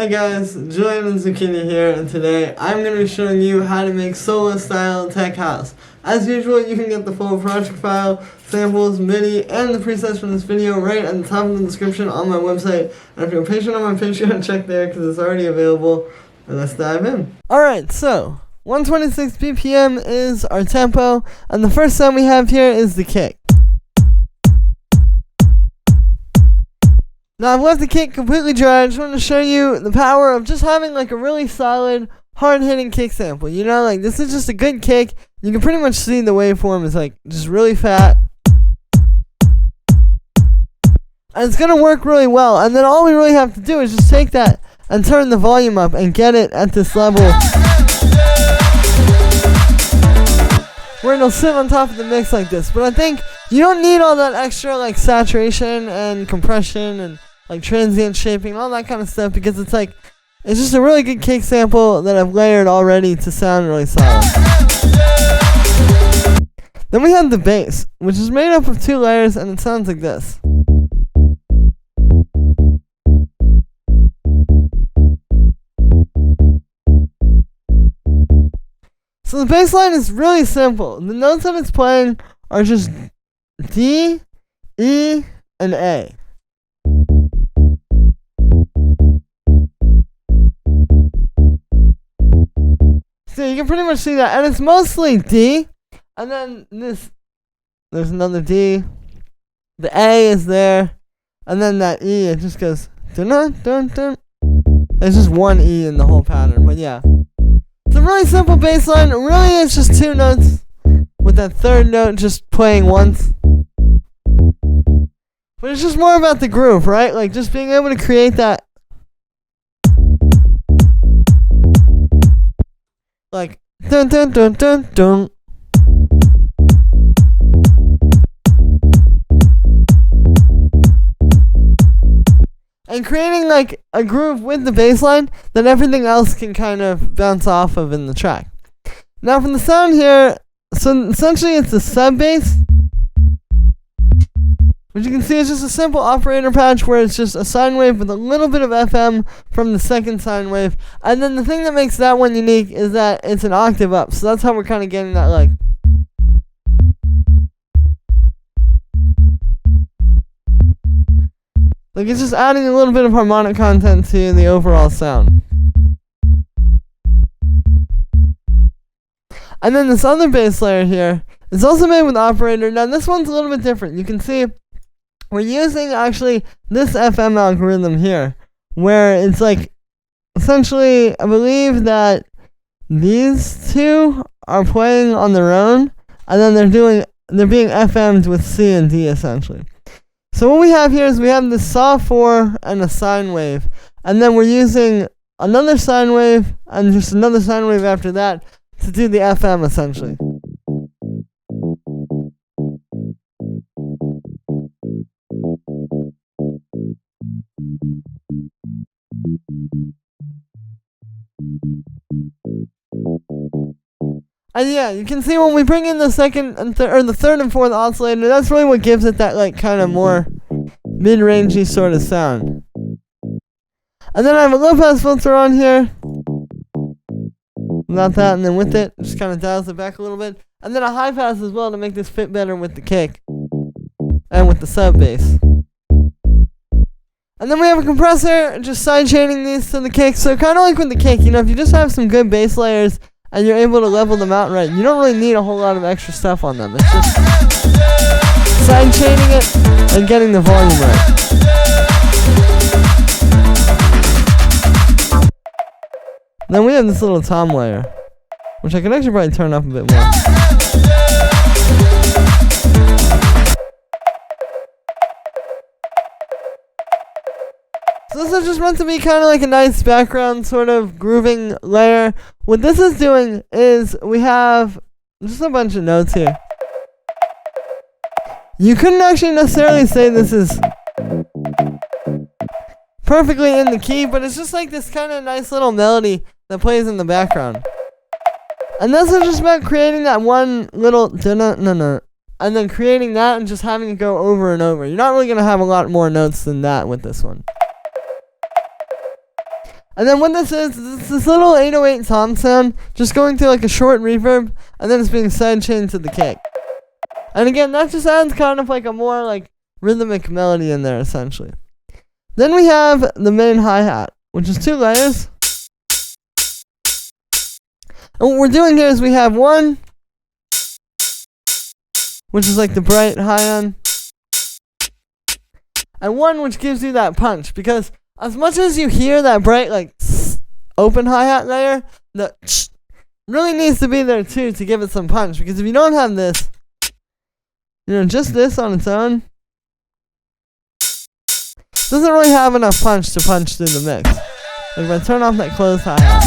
Hey guys, Julian and Zucchini here, and today I'm going to be showing you how to make Sola Style Tech House. As usual, you can get the full project file, samples, MIDI, and the presets from this video right at the top of the description on my website. And if you're patient on my Patreon, check there because it's already available. And let's dive in. Alright, so 126 BPM is our tempo, and the first sound we have here is the kick. Now I've left the kick completely dry. I just want to show you the power of just having like a really solid, hard-hitting kick sample. You know, like this is just a good kick. You can pretty much see the waveform is like just really fat. And it's going to work really well. And then all we really have to do is just take that and turn the volume up and get it at this level where it'll sit on top of the mix like this. But I think you don't need all that extra like saturation and compression and like transient shaping and all that kind of stuff, because it's just a really good kick sample that I've layered already to sound really solid. Then we have the bass, which is made up of 2 layers, and it sounds like this. So the bass line is really simple. The notes that it's playing are just D, E, and A. So you can pretty much see that, and it's mostly D, and then there's another D, the A is there, and then that E, it just goes dun dun dun dun. There's just one E in the whole pattern, but yeah. It's a really simple bass line. It really is just 2 notes, with that third note just playing once. But it's just more about the groove, right? Like just being able to create that, like dun dun dun dun dun. And creating like a groove with the bass line that everything else can kind of bounce off of in the track. Now from the sound here, so essentially it's a sub bass, which you can see is just a simple operator patch where it's just a sine wave with a little bit of FM from the second sine wave. And then the thing that makes that one unique is that it's an octave up. So that's how we're kind of getting that like. Like it's just adding a little bit of harmonic content to the overall sound. And then this other bass layer here is also made with operator. Now this one's a little bit different. You can see we're using actually this FM algorithm here, where it's like, essentially, I believe that these 2 are playing on their own, and then they're being FM'd with C and D essentially. So what we have here is we have this saw 4 and a sine wave, and then we're using another sine wave and just another sine wave after that to do the FM essentially. And yeah, you can see when we bring in the second and the third and fourth oscillator, that's really what gives it that like kind of more mid-rangey sort of sound. And then I have a low pass filter on here. Without that, and then with it, just kind of dials it back a little bit. And then a high pass as well to make this fit better with the kick and with the sub bass. And then we have a compressor, just side chaining these to the kick. So kind of like with the kick, you know, if you just have some good bass layers and you're able to level them out right, you don't really need a whole lot of extra stuff on them. It's just side chaining it and getting the volume right. Then we have this little tom layer, which I can actually probably turn up a bit more. So this is just meant to be kind of like a nice background sort of grooving layer. What this is doing is we have just a bunch of notes here. You couldn't actually necessarily say this is perfectly in the key, but it's just like this kind of nice little melody that plays in the background. And this is just about creating that one little dun-dun-dun-dun, and then creating that and just having it go over and over. You're not really going to have a lot more notes than that with this one. And then what this is this little 808 tom sound just going through like a short reverb, and then it's being sidechained to the kick. And again, that just adds kind of like a more like rhythmic melody in there essentially. Then we have the main hi-hat, which is 2 layers. And what we're doing here is we have one, which is like the bright high-end, and one which gives you that punch, because as much as you hear that bright like open hi-hat layer, the really needs to be there too to give it some punch, because if you don't have this, just this on its own doesn't really have enough punch to punch through the mix. Like if I turn off that closed hi-hat,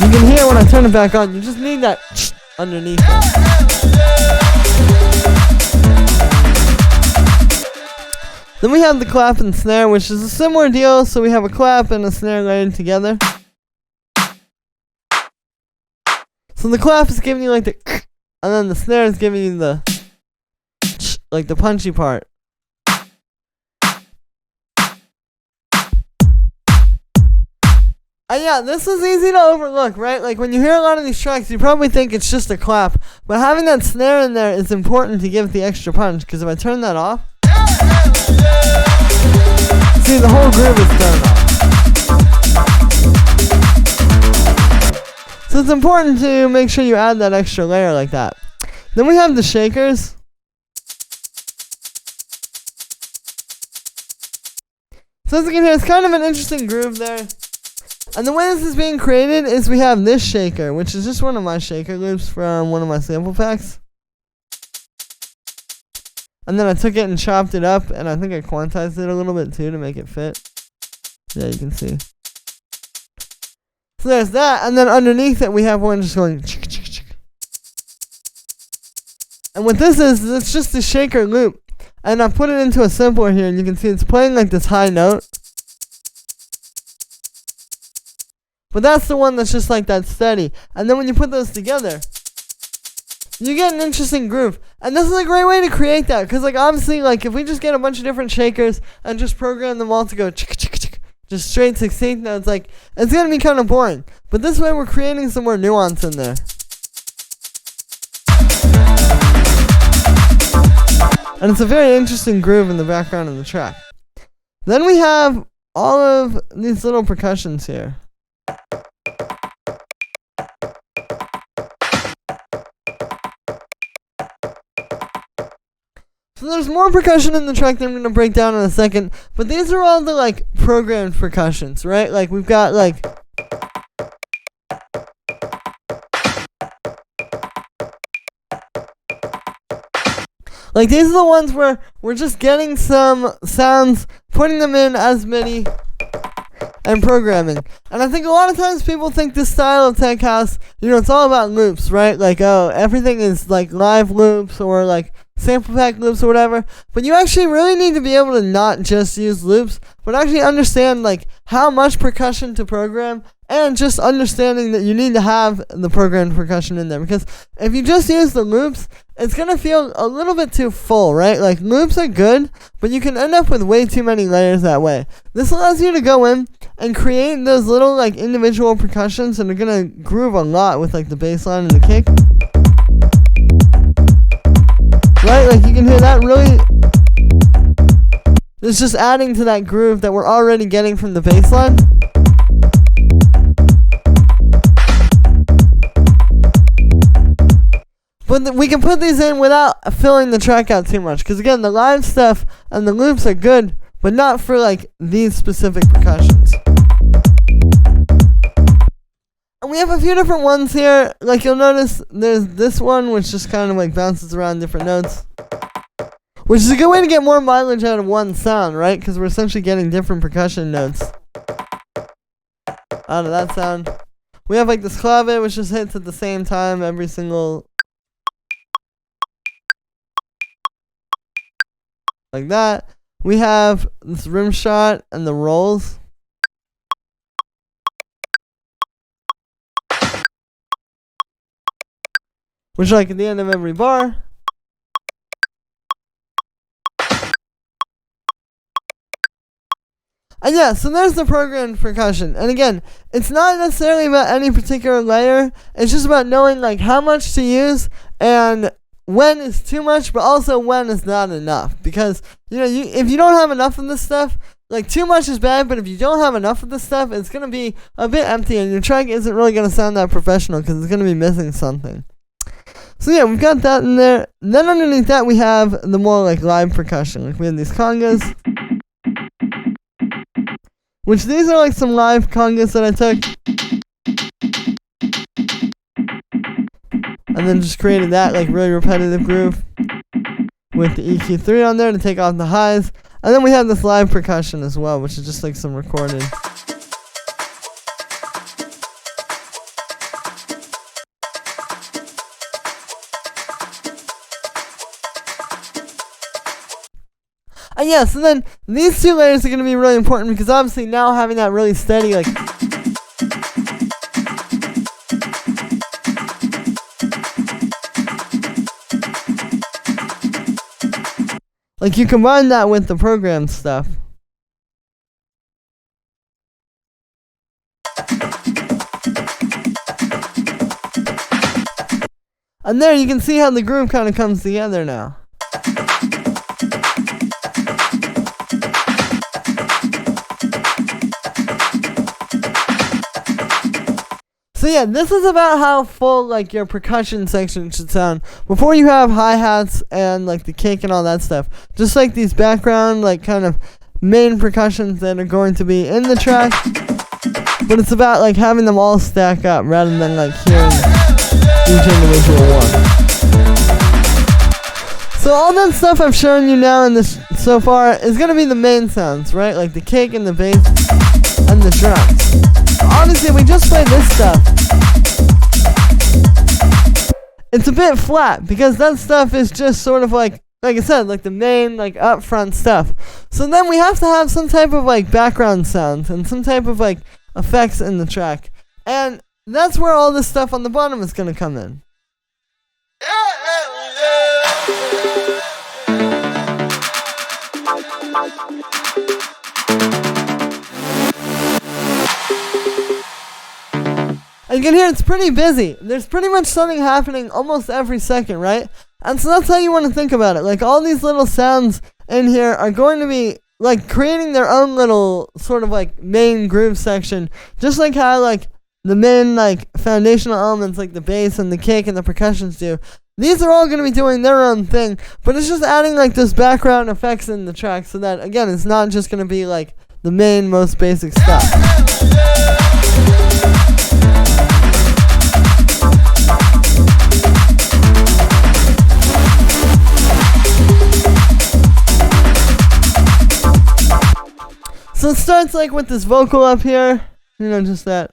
you can hear when I turn it back on, you just need that underneath it. Then we have the clap and snare, which is a similar deal, so we have a clap and a snare layered together. So the clap is giving you like the and then the snare is giving you the like the punchy part. And yeah, this is easy to overlook, right? Like when you hear a lot of these tracks, you probably think it's just a clap, but having that snare in there is important to give the extra punch, because if I turn that off, see, the whole groove is turned off. So it's important to make sure you add that extra layer like that. Then we have the shakers. So as you can hear, it's kind of an interesting groove there. And the way this is being created is we have this shaker, which is just one of my shaker loops from one of my sample packs. And then I took it and chopped it up, and I think I quantized it a little bit too to make it fit. Yeah, you can see. So there's that, and then underneath it we have one just going chick, chick, chick. And what this is, it's just a shaker loop. And I put it into a sampler here, and you can see it's playing like this high note. But that's the one that's just like that steady. And then when you put those together, you get an interesting groove. And this is a great way to create that, because like obviously like if we just get a bunch of different shakers and just program them all to go chick, chick, chick, just straight 16th notes, like it's gonna be kind of boring. But this way we're creating some more nuance in there. And it's a very interesting groove in the background of the track. Then we have all of these little percussions here. So there's more percussion in the track that I'm going to break down in a second, but these are all the like programmed percussions, right? Like we've got like these are the ones where we're just getting some sounds, putting them in as MIDI, and programming. And I think a lot of times people think this style of tech house, it's all about loops, right? Like, oh, everything is like live loops or like sample pack loops or whatever. But you actually really need to be able to not just use loops, but actually understand like how much percussion to program, and just understanding that you need to have the programmed percussion in there. Because if you just use the loops, it's going to feel a little bit too full, right? Like loops are good, but you can end up with way too many layers that way. This allows you to go in and create those little like individual percussions that are going to groove a lot with like the bass line and the kick. Right? Like you can hear that really. It's just adding to that groove that we're already getting from the bass line. But we can put these in without filling the track out too much. Because again, the live stuff and the loops are good, but not for like these specific percussions. And we have a few different ones here. Like you'll notice there's this one which just kind of like bounces around different notes. Which is a good way to get more mileage out of one sound, right? Because we're essentially getting different percussion notes out of that sound. We have like this clave, which just hits at the same time every single. Like that. We have this rim shot and the rolls. Which are like at the end of every bar. And yeah, so there's the programmed percussion. And again, it's not necessarily about any particular layer. It's just about knowing like how much to use and when is too much, but also when is not enough. Because if you don't have enough of this stuff, like too much is bad, but if you don't have enough of this stuff, it's gonna be a bit empty, and your track isn't really gonna sound that professional because it's gonna be missing something. So yeah, we've got that in there. Then underneath that, we have the more like live percussion. Like we have these congas, which these are like some live congas that I took, and then just created that like really repetitive groove with the EQ3 on there to take off the highs. And then we have this live percussion as well, which is just like some recorded. And yeah, so then these two layers are going to be really important because obviously now having that really steady like you combine that with the program stuff. And there you can see how the groove kind of comes together now. So yeah, this is about how full like your percussion section should sound before you have hi-hats and like the kick and all that stuff. Just like these background like kind of main percussions that are going to be in the track. But it's about like having them all stack up rather than like hearing each individual one. So all that stuff I've shown you now in this so far is going to be the main sounds, right? Like the kick and the bass and the drums. Honestly, we just played this stuff. It's a bit flat because that stuff is just sort of like I said, like the main like upfront stuff. So then we have to have some type of like background sounds and some type of like effects in the track. And that's where all this stuff on the bottom is going to come in. And you can hear it's pretty busy. There's pretty much something happening almost every second, right? And so that's how you want to think about it. Like all these little sounds in here are going to be like creating their own little sort of like main groove section. Just like how like the main like foundational elements like the bass and the kick and the percussions do. These are all going to be doing their own thing. But it's just adding like this background effects in the track so that again it's not just going to be like the main most basic stuff. So it starts like with this vocal up here, just that.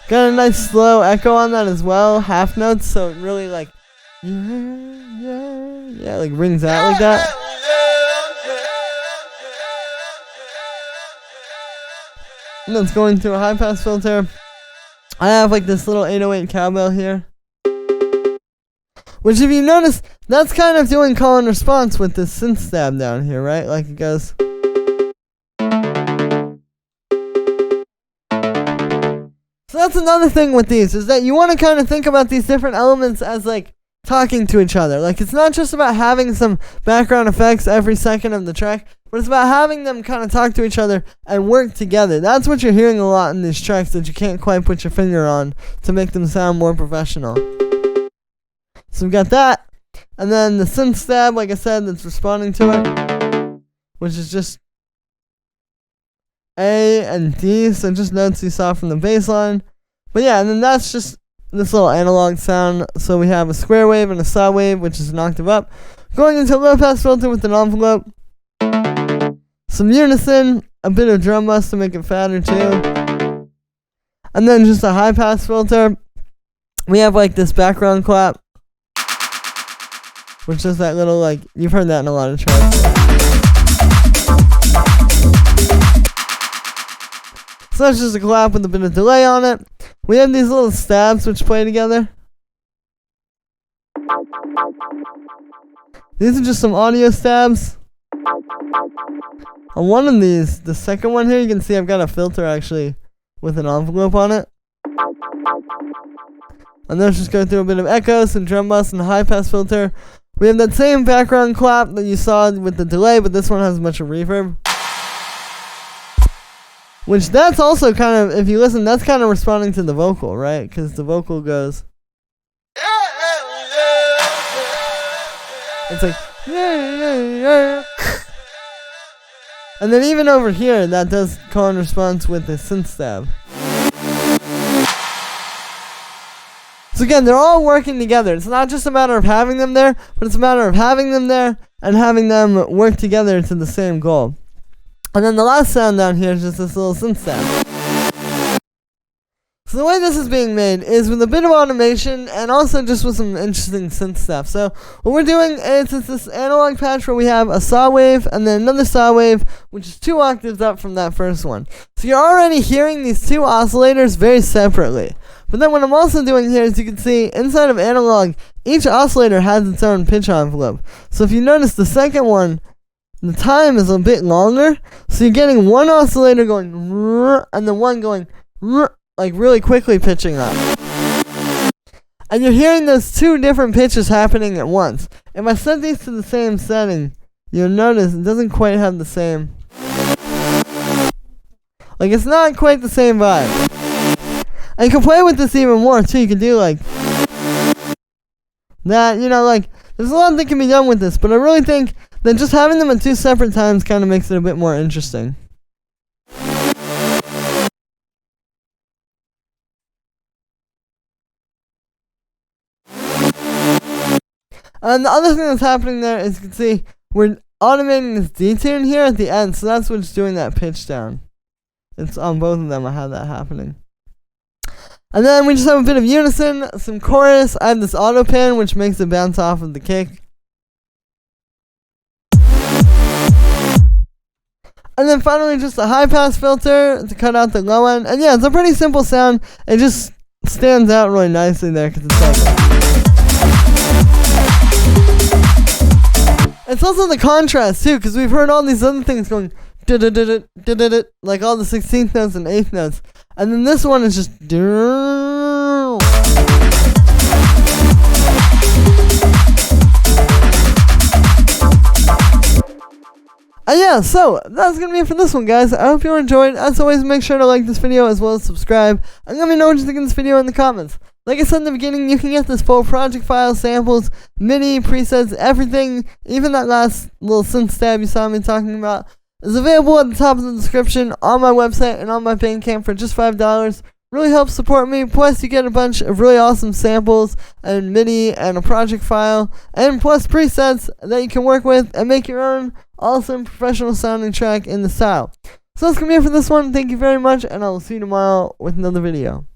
Got a nice slow echo on that as well, half notes, so it really like, like rings out like that. And then it's going to a high pass filter. I have like this little 808 cowbell here. Which if you notice, that's kind of doing Callin Response with this synth stab down here, right? Like it goes. So that's another thing with these, is that you want to kind of think about these different elements as like talking to each other. Like it's not just about having some background effects every second of the track, but it's about having them kind of talk to each other and work together. That's what you're hearing a lot in these tracks that you can't quite put your finger on to make them sound more professional. So we've got that, and then the synth stab, like I said, that's responding to it, which is just A and D, so just notes you saw from the bass line. But yeah, and then that's just this little analog sound. So we have a square wave and a saw wave, which is an octave up, going into a low pass filter with an envelope, some unison, a bit of drum bus to make it fatter too, and then just a high pass filter. We have like this background clap, which is that little, like, you've heard that in a lot of tracks. So that's just a clap with a bit of delay on it. We have these little stabs which play together. These are just some audio stabs. On one of these, the second one here, you can see I've got a filter actually with an envelope on it. And let's just go through a bit of echo, some drum bus, and a high pass filter. We have that same background clap that you saw with the delay, but this one has a bunch of reverb. Which that's also kind of, if you listen, that's kind of responding to the vocal, right? Because the vocal goes. It's like. And then even over here, that does Callin Response with the synth stab. So again, they're all working together. It's not just a matter of having them there, but it's a matter of having them there and having them work together to the same goal. And then the last sound down here is just this little synth stab. So the way this is being made is with a bit of automation and also just with some interesting synth stuff. So what we're doing is it's this analog patch where we have a saw wave and then another saw wave, which is 2 octaves up from that first one. So you're already hearing these 2 oscillators very separately. But then what I'm also doing here is you can see inside of analog, each oscillator has its own pitch envelope. So if you notice the second one, the time is a bit longer. So you're getting one oscillator going and then one going like really quickly pitching up. And you're hearing those 2 different pitches happening at once. If I set these to the same setting, you'll notice it doesn't quite have the same. Like it's not quite the same vibe. And you can play with this even more too. You can do like that, you know, like there's a lot that can be done with this, but I really think that just having them at 2 separate times kind of makes it a bit more interesting. And the other thing that's happening there is you can see we're automating this detune here at the end, so that's what's doing that pitch down. It's on both of them, I have that happening. And then we just have a bit of unison, some chorus. I have this auto pan which makes it bounce off of the kick. And then finally just a high pass filter to cut out the low end. And yeah, it's a pretty simple sound. It just stands out really nicely there because it's like it's also the contrast too, because we've heard all these other things going like all the 16th notes and 8th notes, and then this one is just and yeah, so that's gonna be it for this one, guys. I hope you enjoyed. As always, make sure to like this video as well as subscribe, and let me know what you think of this video in the comments. Like I said in the beginning, you can get this full project file, samples, MIDI, presets, everything, even that last little synth stab you saw me talking about, is available at the top of the description on my website and on my Bandcamp for just $5. Really helps support me, plus you get a bunch of really awesome samples and MIDI and a project file, and plus presets that you can work with and make your own awesome professional sounding track in the style. So that's going to be it for this one. Thank you very much, and I will see you tomorrow with another video.